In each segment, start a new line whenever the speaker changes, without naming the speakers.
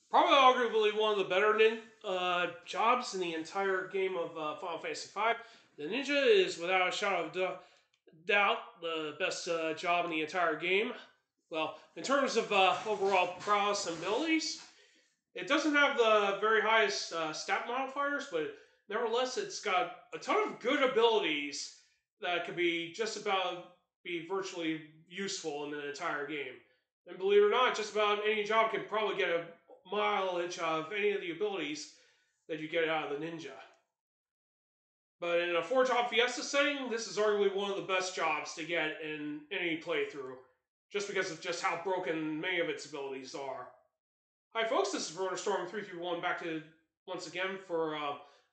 Probably arguably one of the better jobs in the entire game of Final Fantasy V. The ninja is without a shadow of doubt the best job in the entire game. Well, in terms of overall prowess and abilities, it doesn't have the very highest stat modifiers, but nevertheless, it's got a ton of good abilities that could be just about be virtually useful in the entire game. And believe it or not, just about any job can probably get a mileage of any of the abilities that you get out of the ninja. But in a 4-job Fiesta setting, this is arguably one of the best jobs to get in any playthrough, just because of just how broken many of its abilities are. Hi folks, this is Storm331 back to once again for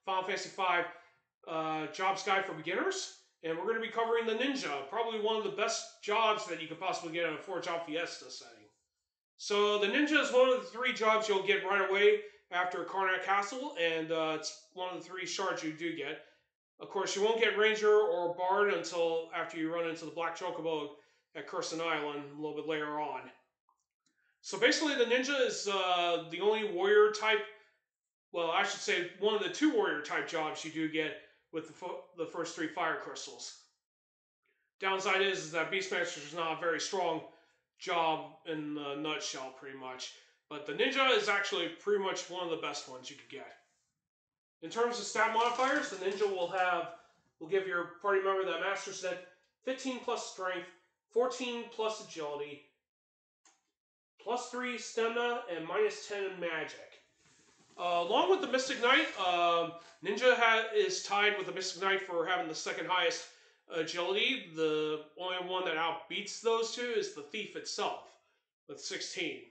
Final Fantasy V Jobs Guide for Beginners. And we're going to be covering the Ninja, probably one of the best jobs that you could possibly get in a 4-job Fiesta setting. So the Ninja is one of the 3 jobs you'll get right away after Karnak Castle, and it's one of the 3 shards you do get. Of course, you won't get Ranger or Bard until after you run into the Black Chocobo at Curson Island a little bit later on. So basically, the Ninja is the only warrior type, well, I should say one of the 2 warrior type jobs you do get with the first 3 fire crystals. Downside is that Beastmaster is not a very strong job in the nutshell, pretty much. But the Ninja is actually pretty much one of the best ones you could get. In terms of stat modifiers, the Ninja will give your party member that master set 15 plus strength, 14 plus agility, plus 3 stamina, and minus 10 in magic. Along with the Mystic Knight, Ninja is tied with the Mystic Knight for having the second highest agility. The only one that outbeats those 2 is the Thief itself, with 16.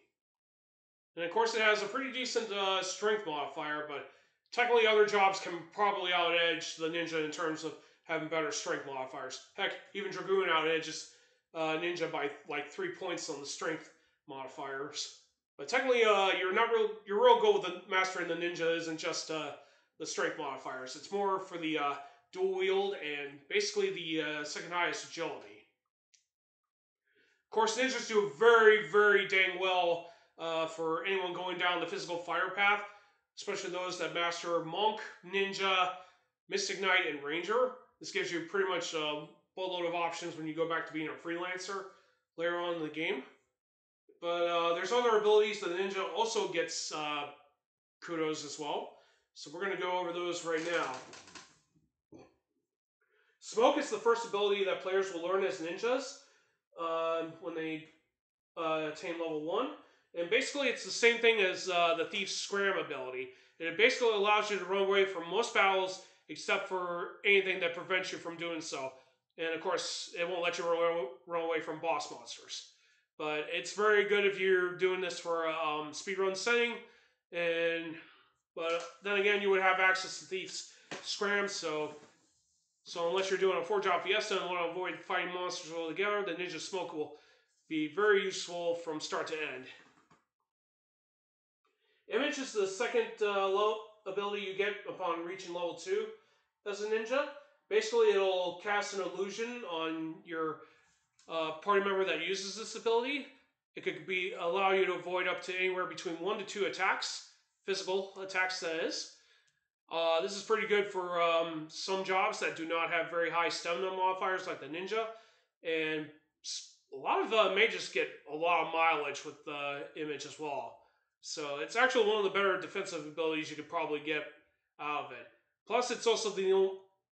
And of course it has a pretty decent strength modifier, but technically other jobs can probably out-edge the Ninja in terms of having better strength modifiers. Heck, even Dragoon out-edges Ninja by like 3 points on the strength modifiers. But technically, your real goal with the Master and the Ninja isn't just the strength modifiers. It's more for the dual wield and basically the second highest agility. Of course, ninjas do very, very dang well for anyone going down the physical fire path, especially those that master Monk, Ninja, Mystic Knight, and Ranger. This gives you pretty much a boatload of options when you go back to being a freelancer later on in the game. But there's other abilities that the Ninja also gets kudos as well. So we're going to go over those right now. Smoke is the first ability that players will learn as ninjas when they attain level 1. And basically it's the same thing as the Thief's Scram ability. And it basically allows you to run away from most battles except for anything that prevents you from doing so. And of course, it won't let you run away from boss monsters. But it's very good if you're doing this for a speedrun setting. But then again, you would have access to Thief's Scram, so unless you're doing a 4-job Fiesta and want to avoid fighting monsters altogether, the Ninja Smoke will be very useful from start to end. Image is the second ability you get upon reaching level 2 as a ninja. Basically, it'll cast an illusion on your party member that uses this ability. It could allow you to avoid up to anywhere between 1 to 2 attacks, physical attacks that is. This is pretty good for some jobs that do not have very high stamina modifiers like the ninja. And a lot of mages get a lot of mileage with the image as well. So it's actually one of the better defensive abilities you could probably get out of it. Plus it's also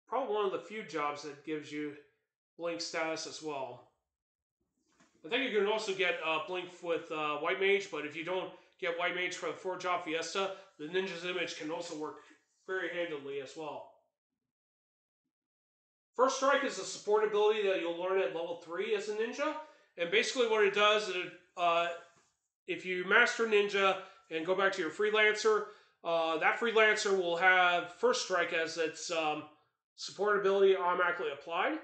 probably one of the few jobs that gives you blink status as well. I think you can also get blink with White Mage, but if you don't get White Mage for the 4-job Fiesta, the Ninja's image can also work very handily as well. First Strike is a support ability that you'll learn at level 3 as a ninja. And basically what it does is if you master Ninja and go back to your Freelancer, that Freelancer will have First Strike as its support ability automatically applied.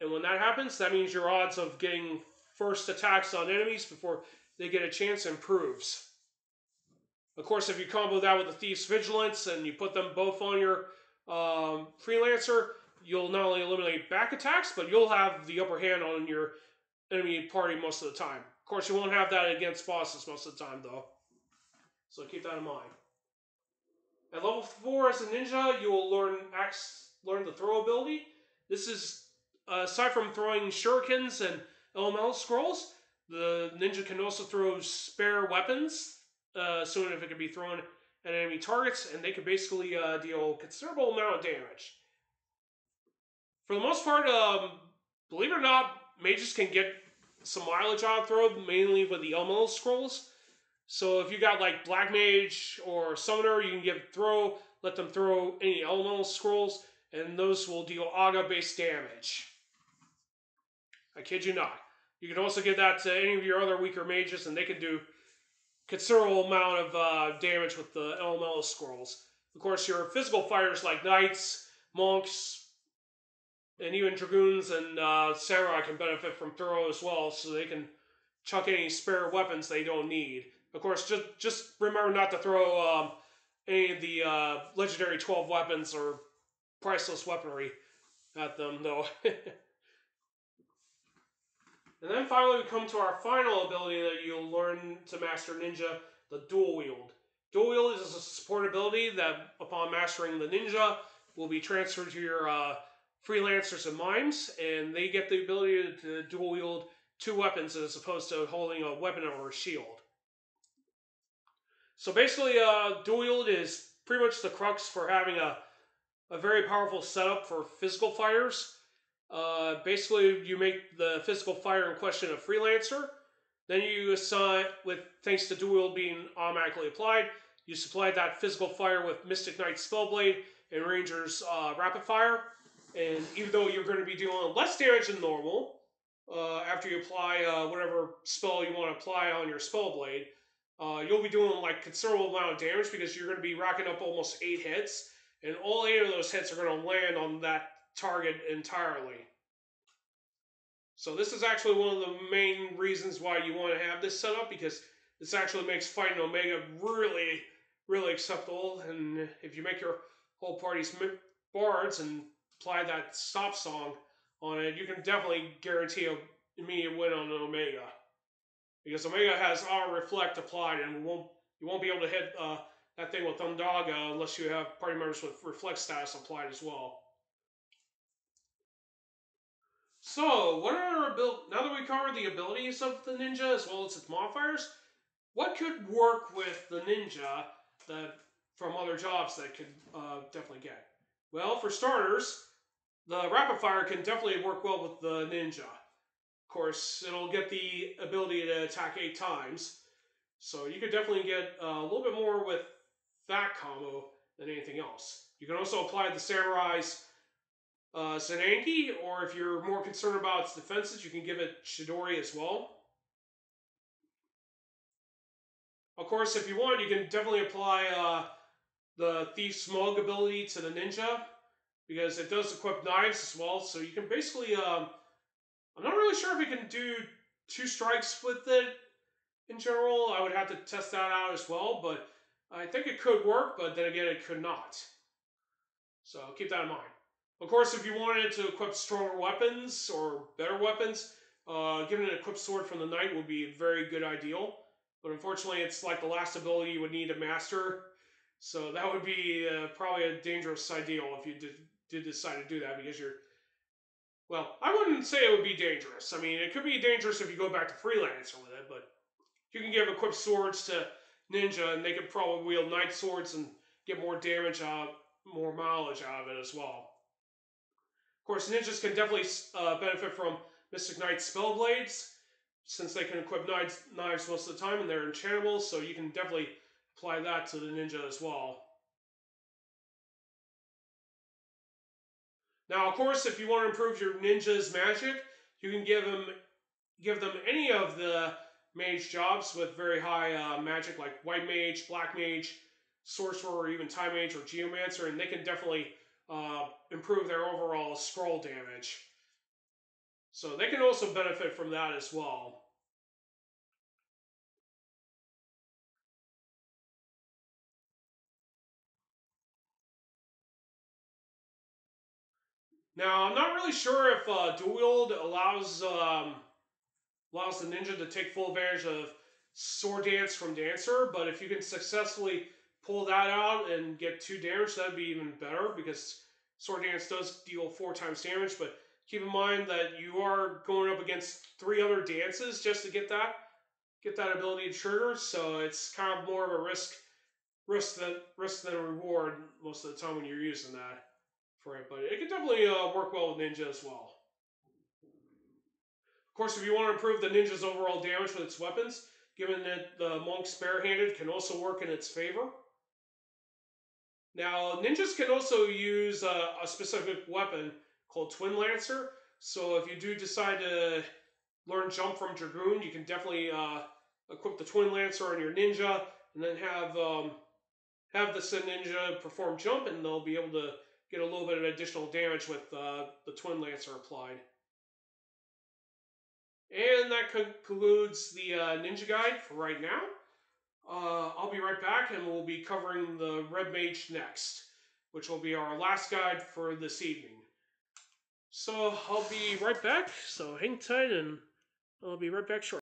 And when that happens, that means your odds of getting first attacks on enemies before they get a chance improves. Of course, if you combo that with the Thief's Vigilance and you put them both on your Freelancer, you'll not only eliminate back attacks, but you'll have the upper hand on your enemy party most of the time. Of course, you won't have that against bosses most of the time, though. So keep that in mind. At level 4 as a ninja, you will learn the throw ability. This is, aside from throwing shurikens and elemental scrolls, the ninja can also throw spare weapons, soon if it can be thrown at enemy targets, and they can basically deal a considerable amount of damage. For the most part, believe it or not, mages can get some mileage out of throw, mainly with the elemental scrolls. So if you got like Black Mage or Summoner, you can give throw, let them throw any elemental scrolls, and those will deal Aga-based damage. I kid you not. You can also give that to any of your other weaker mages, and they can do considerable amount of damage with the elemental scrolls. Of course, your physical fighters like Knights, Monks, and even Dragoons and Samurai can benefit from throw as well, so they can chuck any spare weapons they don't need. Of course, just remember not to throw any of the legendary 12 weapons or priceless weaponry at them, though. And then finally, we come to our final ability that you'll learn to master Ninja, the Dual Wield. Dual Wield is a support ability that, upon mastering the Ninja, will be transferred to your freelancers and mimes, and they get the ability to dual wield 2 weapons as opposed to holding a weapon or a shield. So basically, dual wield is pretty much the crux for having a very powerful setup for physical fighters. Basically, you make the physical fighter in question a freelancer. Then you assign, thanks to dual wield being automatically applied, you supply that physical fighter with Mystic Knight Spellblade and Ranger's Rapid Fire. And even though you're going to be doing less damage than normal, after you apply whatever spell you want to apply on your Spellblade, you'll be doing like considerable amount of damage because you're going to be racking up almost 8 hits, and all 8 of those hits are going to land on that target entirely. So this is actually one of the main reasons why you want to have this set up, because this actually makes fighting Omega really, really acceptable. And if you make your whole party's bards and apply that stop song on it, you can definitely guarantee an immediate win on an Omega. Because Omega has Auto Reflect applied, and you won't be able to hit that thing with Undaga unless you have party members with Reflect status applied as well. So, now that we covered the abilities of the Ninja as well as its modifiers, what could work with the Ninja from other jobs that could definitely get? Well, for starters, the Rapid Fire can definitely work well with the Ninja. Of course, it'll get the ability to attack 8 times, so you could definitely get a little bit more with that combo than anything else. You can also apply the Samurai's Senanki, or if you're more concerned about its defenses, you can give it Chidori as well. Of course, if you want, you can definitely apply the Thief Smug ability to the Ninja, because it does equip knives as well, so you can basically, I'm not really sure if it can do 2 strikes with it in general. I would have to test that out as well, but I think it could work, but then again, it could not. So keep that in mind. Of course, if you wanted to equip stronger weapons or better weapons, giving an equipped sword from the Knight would be a very good ideal. But unfortunately, it's like the last ability you would need to master. So that would be probably a dangerous ideal if you did decide to do that, because you're... Well, I wouldn't say it would be dangerous. I mean, it could be dangerous if you go back to Freelancer with it, but you can give equipped swords to Ninja, and they could probably wield Knight swords and get more damage out, more mileage out of it as well. Of course, ninjas can definitely benefit from Mystic Knight Spellblades, since they can equip knives most of the time and they're enchantable, so you can definitely apply that to the ninja as well. Now, of course, if you want to improve your ninja's magic, you can give them any of the mage jobs with very high magic, like White Mage, Black Mage, Sorcerer, or even Time Mage or Geomancer, and they can definitely improve their overall scroll damage. So they can also benefit from that as well. Now, I'm not really sure if Dual Wield allows the ninja to take full advantage of Sword Dance from Dancer, but if you can successfully pull that out and get 2 damage, that'd be even better, because Sword Dance does deal 4 times damage, but keep in mind that you are going up against 3 other dances just to get that ability to trigger, so it's kind of more of a risk than a reward most of the time when you're using that for it. But it can definitely work well with Ninja as well. Of course, if you want to improve the Ninja's overall damage with its weapons, given that the Monk's barehanded can also work in its favor. Now, ninjas can also use a specific weapon called Twin Lancer. So if you do decide to learn Jump from Dragoon, you can definitely equip the Twin Lancer on your ninja, and then have the said ninja perform Jump, and they'll be able to get a little bit of additional damage with the Twin Lancer applied. And that concludes the ninja guide for right now. I'll be right back, and we'll be covering the Red Mage next, which will be our last guide for this evening. So I'll be right back, so hang tight, and I'll be right back shortly.